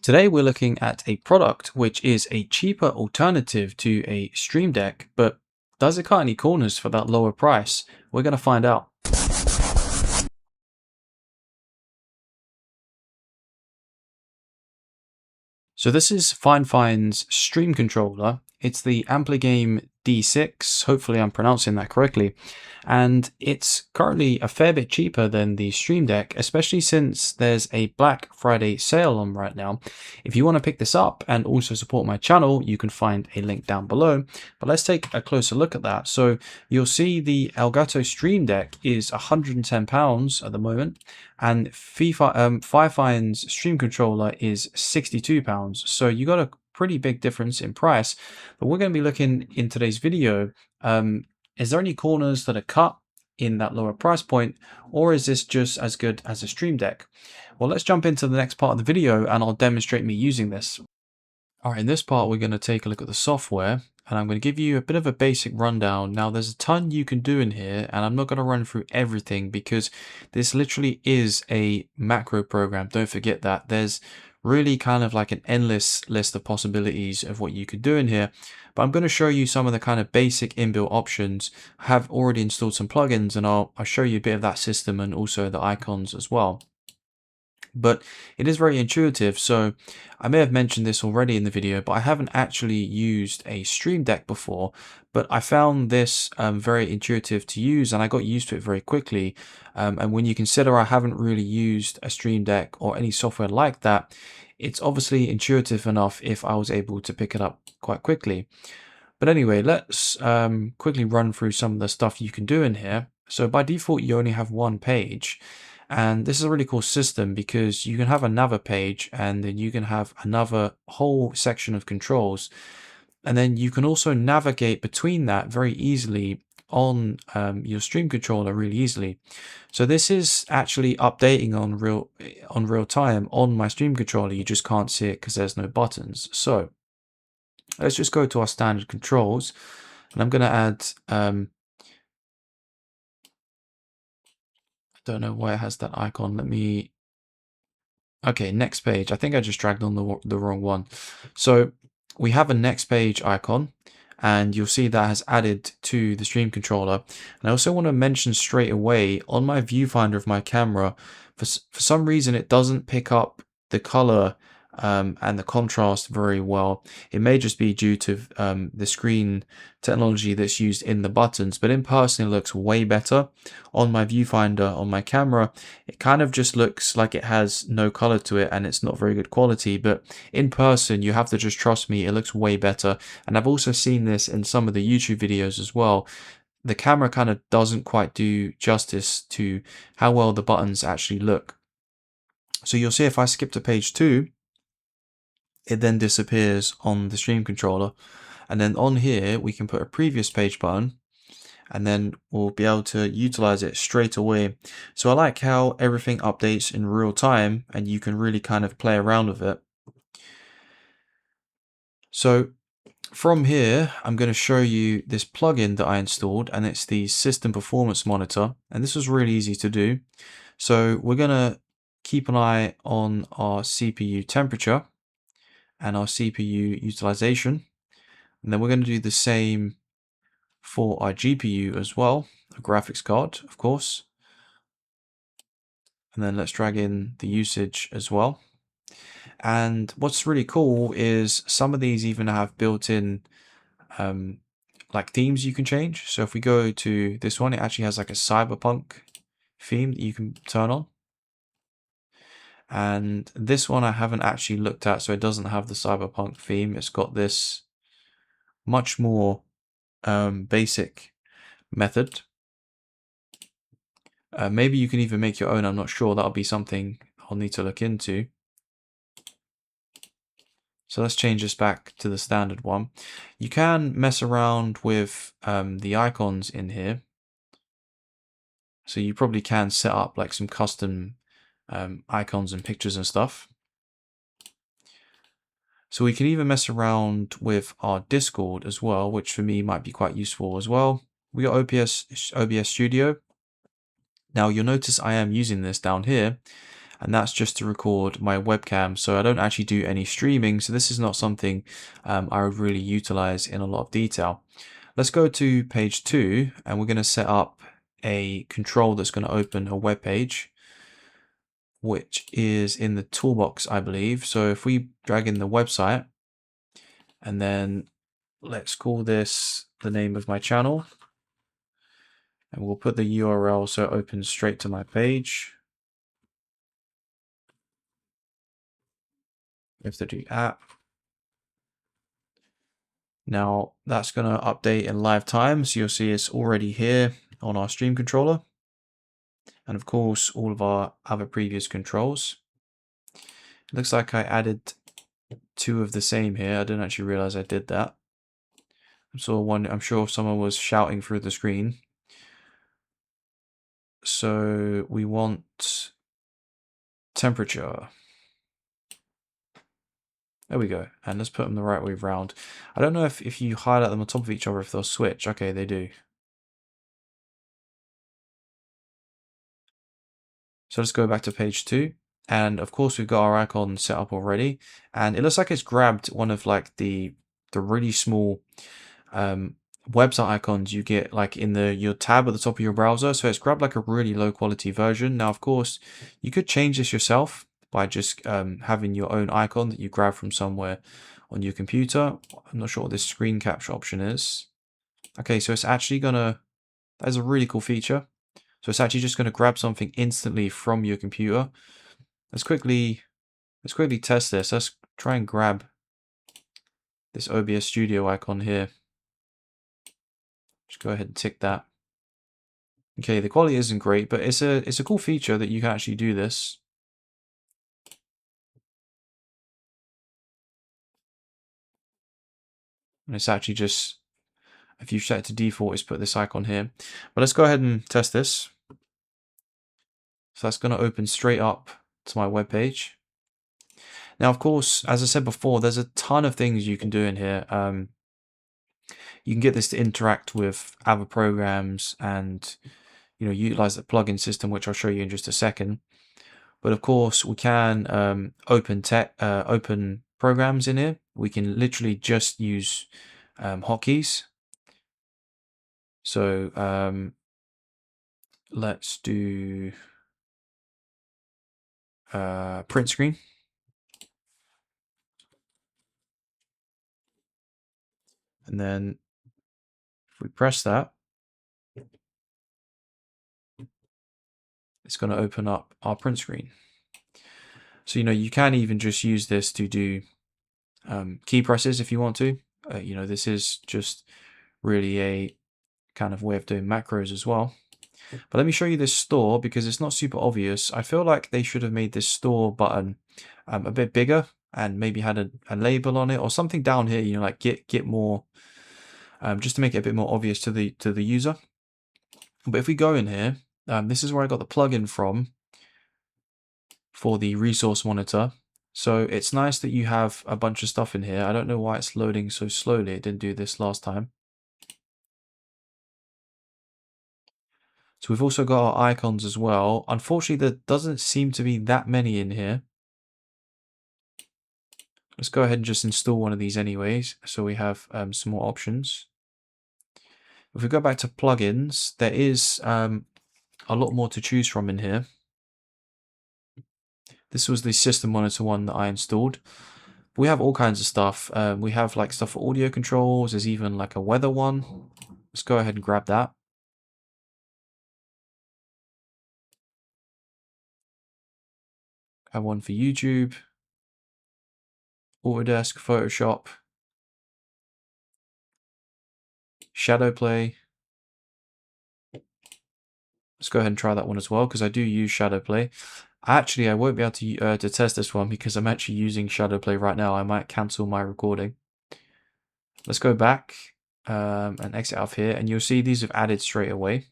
Today we're looking at a product which is a cheaper alternative to a Stream Deck, but does it cut any corners for that lower price? We're going to find out. So this is FIFINE's Stream Controller. It's the AmpliGame D6, hopefully I'm pronouncing that correctly, and it's currently a fair bit cheaper than the Stream Deck, especially since there's a Black Friday sale on right now. If you want to pick this up and also support my channel, you can find a link down below, but let's take a closer look at that. So you'll see the Elgato Stream Deck is £110 at the moment, and FIFINE's Stream Controller is £62. So you got a pretty big difference in price. But we're going to be looking in today's video, is there any corners that are cut in that lower price point, or is this just as good as a Stream Deck? Well, let's jump into the next part of the video and I'll demonstrate me using this. Alright, in this part we're going to take a look at the software, and I'm going to give you a bit of a basic rundown. Now there's a ton you can do in here, and I'm not going to run through everything because this literally is a macro program. Don't forget that. There's really kind of like an endless list of possibilities of what you could do in here, but I'm going to show you some of the kind of basic inbuilt options. I have already installed some plugins, and I'll show you a bit of that system and also the icons as well. But it is very intuitive. So I may have mentioned this already in the video, but I haven't actually used a Stream Deck before, but I found this very intuitive to use, and I got used to it very quickly. And when you consider I haven't really used a Stream Deck or any software like that, it's obviously intuitive enough if I was able to pick it up quite quickly. But anyway, let's quickly run through some of the stuff you can do in here. So by default, you only have one page. And this is a really cool system because you can have another page, and then you can have another whole section of controls. And then you can also navigate between that very easily on your Stream Controller really easily. So this is actually updating on real time on my Stream Controller. You just can't see it because there's no buttons. So let's just go to our standard controls, and I'm going to add don't know why it has that icon. Okay, next page. I think I just dragged on the wrong one. So we have a next page icon, and you'll see that has added to the Stream Controller. And I also want to mention straight away, on my viewfinder of my camera, for some reason it doesn't pick up the color and the contrast very well. It may just be due to the screen technology that's used in the buttons, but in person it looks way better. On my viewfinder on my camera, it kind of just looks like it has no color to it and it's not very good quality, but in person you have to just trust me, it looks way better. And I've also seen this in some of the YouTube videos as well. The camera kind of doesn't quite do justice to how well the buttons actually look. So you'll see if I skip to page 2, it then disappears on the Stream Controller, and then on here we can put a previous page button, and then we'll be able to utilize it straight away. So I like how everything updates in real time and you can really kind of play around with it. So from here, I'm going to show you this plugin that I installed, and it's the System Performance Monitor, and this was really easy to do. So we're going to keep an eye on our CPU temperature and our CPU utilization, and then we're going to do the same for our GPU as well, a graphics card of course, and then let's drag in the usage as well. And what's really cool is some of these even have built-in like themes you can change. So if we go to this one, it actually has like a cyberpunk theme that you can turn on. And this one I haven't actually looked at, so it doesn't have the cyberpunk theme. It's got this much more basic method. Maybe you can even make your own, I'm not sure. That'll be something I'll need to look into. So let's change this back to the standard one. You can mess around with the icons in here. So you probably can set up like some custom icons and pictures and stuff. So we can even mess around with our Discord as well, which for me might be quite useful as well. We got OBS Studio. Now you'll notice I am using this down here, and that's just to record my webcam. So I don't actually do any streaming, so this is not something I would really utilize in a lot of detail. Let's go to page 2, and we're going to set up a control that's going to open a web page, which is in the toolbox, I believe. So if we drag in the website, and then let's call this the name of my channel, and we'll put the URL so it opens straight to my page. We have to do app. Now that's going to update in live time, so you'll see it's already here on our stream controller, and of course all of our other previous controls. It looks like I added 2 of the same here. I didn't actually realize I did that. I'm sure someone was shouting through the screen. So we want temperature. There we go. And let's put them the right way around. I don't know if you highlight them on top of each other, if they'll switch. Okay, they do. So let's go back to page 2. And of course, we've got our icon set up already. And it looks like it's grabbed one of like the really small website icons you get like in your tab at the top of your browser. So it's grabbed like a really low quality version. Now, of course, you could change this yourself by just having your own icon that you grab from somewhere on your computer. I'm not sure what this screen capture option is. Okay, so it's actually gonna, that's a really cool feature. So it's actually just gonna grab something instantly from your computer. Let's quickly test this. Let's try and grab this OBS Studio icon here. Just go ahead and tick that. Okay, the quality isn't great, but it's a cool feature that you can actually do this. And it's actually just, if you set it to default, it's put this icon here. But let's go ahead and test this. So that's going to open straight up to my web page. Now, of course, as I said before, there's a ton of things you can do in here. You can get this to interact with other programs and utilize the plugin system, which I'll show you in just a second. But of course, we can open programs in here. We can literally just use hotkeys. So let's do print screen. And then if we press that, it's going to open up our print screen. So, you can even just use this to do key presses if you want to. This is just really a kind of way of doing macros as well. But let me show you this store because it's not super obvious. I feel like they should have made this store button a bit bigger and maybe had a label on it or something down here, like get more, just to make it a bit more obvious to the user. But if we go in here, this is where I got the plugin from for the resource monitor. So it's nice that you have a bunch of stuff in here. I don't know why it's loading so slowly. It didn't do this last time. So we've also got our icons as well. Unfortunately, there doesn't seem to be that many in here. Let's go ahead and just install one of these anyways, so we have some more options. If we go back to plugins, there is a lot more to choose from in here. This was the system monitor one that I installed. We have all kinds of stuff. We have like stuff for audio controls. There's even like a weather one. Let's go ahead and grab that. Have one for YouTube, Autodesk, Photoshop, Shadowplay. Let's go ahead and try that one as well because I do use Shadowplay. Actually, I won't be able to test this one because I'm actually using Shadowplay right now. I might cancel my recording. Let's go back and exit out of here, and you'll see these have added straight away.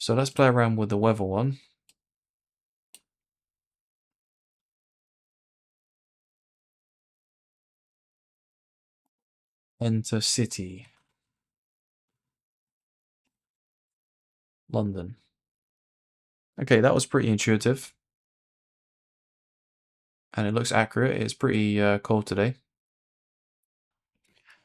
So let's play around with the weather one. Enter city. London. Okay, that was pretty intuitive, and it looks accurate. It's pretty cold today.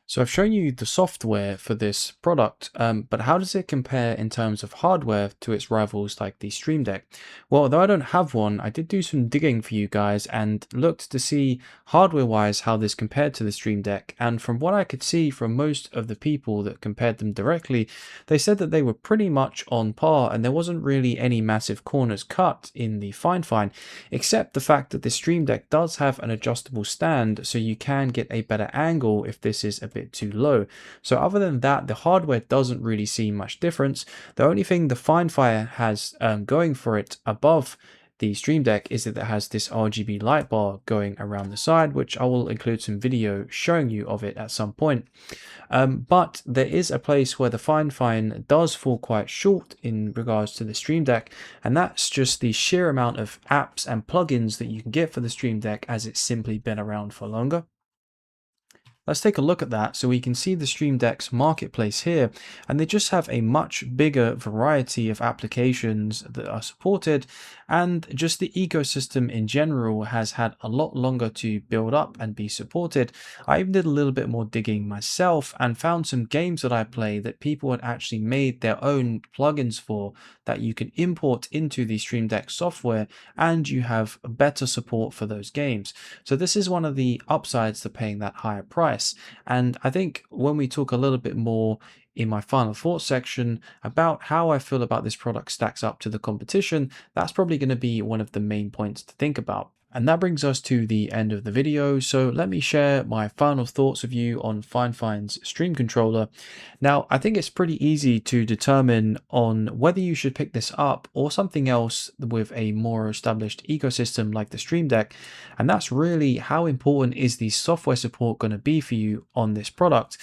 So I've shown you the software for this product, but how does it compare in terms of hardware to its rivals like the Stream Deck? Well, though I don't have one, I did do some digging for you guys and looked to see hardware-wise how this compared to the Stream Deck. And from what I could see from most of the people that compared them directly, they said that they were pretty much on par and there wasn't really any massive corners cut in the FineFine, except the fact that the Stream Deck does have an adjustable stand so you can get a better angle if this is a bit too low. So other than that, the hardware doesn't really see much difference. The only thing the FineFire has going for it above the Stream Deck is that it has this RGB light bar going around the side, which I will include some video showing you of it at some point. But there is a place where the FineFine does fall quite short in regards to the Stream Deck, and that's just the sheer amount of apps and plugins that you can get for the Stream Deck as it's simply been around for longer. Let's take a look at that so we can see the Stream Deck's marketplace here, and they just have a much bigger variety of applications that are supported, and just the ecosystem in general has had a lot longer to build up and be supported. I even did a little bit more digging myself and found some games that I play that people had actually made their own plugins for that you can import into the Stream Deck software, and you have better support for those games. So this is one of the upsides to paying that higher price. And I think when we talk a little bit more in my final thoughts section about how I feel about this product stacks up to the competition, that's probably going to be one of the main points to think about. And that brings us to the end of the video. So let me share my final thoughts with you on FineFine's Stream Controller. Now, I think it's pretty easy to determine on whether you should pick this up or something else with a more established ecosystem like the Stream Deck. And that's really how important is the software support going to be for you on this product.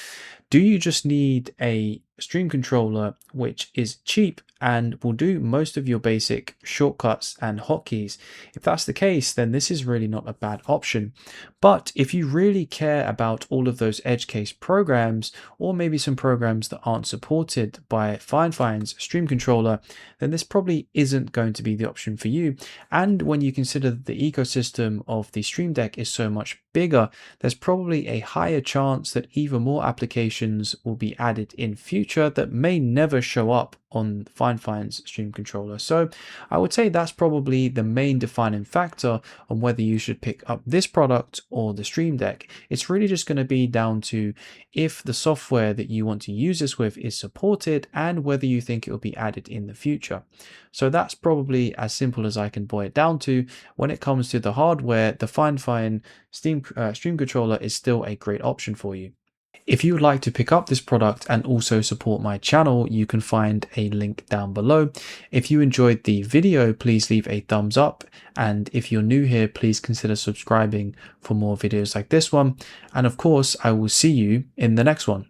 Do you just need a stream controller which is cheap and will do most of your basic shortcuts and hotkeys? If that's the case, then this is really not a bad option. But if you really care about all of those edge case programs, or maybe some programs that aren't supported by FineFine's stream controller, then this probably isn't going to be the option for you. And when you consider that the ecosystem of the Stream Deck is so much bigger, there's probably a higher chance that even more applications will be added in future that may never show up on FineFine's stream controller. So I would say that's probably the main defining factor on whether you should pick up this product or the Stream Deck. It's really just going to be down to if the software that you want to use this with is supported and whether you think it will be added in the future. So that's probably as simple as I can boil it down to. When it comes to the hardware, the FineFine stream controller is still a great option for you. If you would like to pick up this product and also support my channel, you can find a link down below. If you enjoyed the video, please leave a thumbs up. And if you're new here, please consider subscribing for more videos like this one. And of course, I will see you in the next one.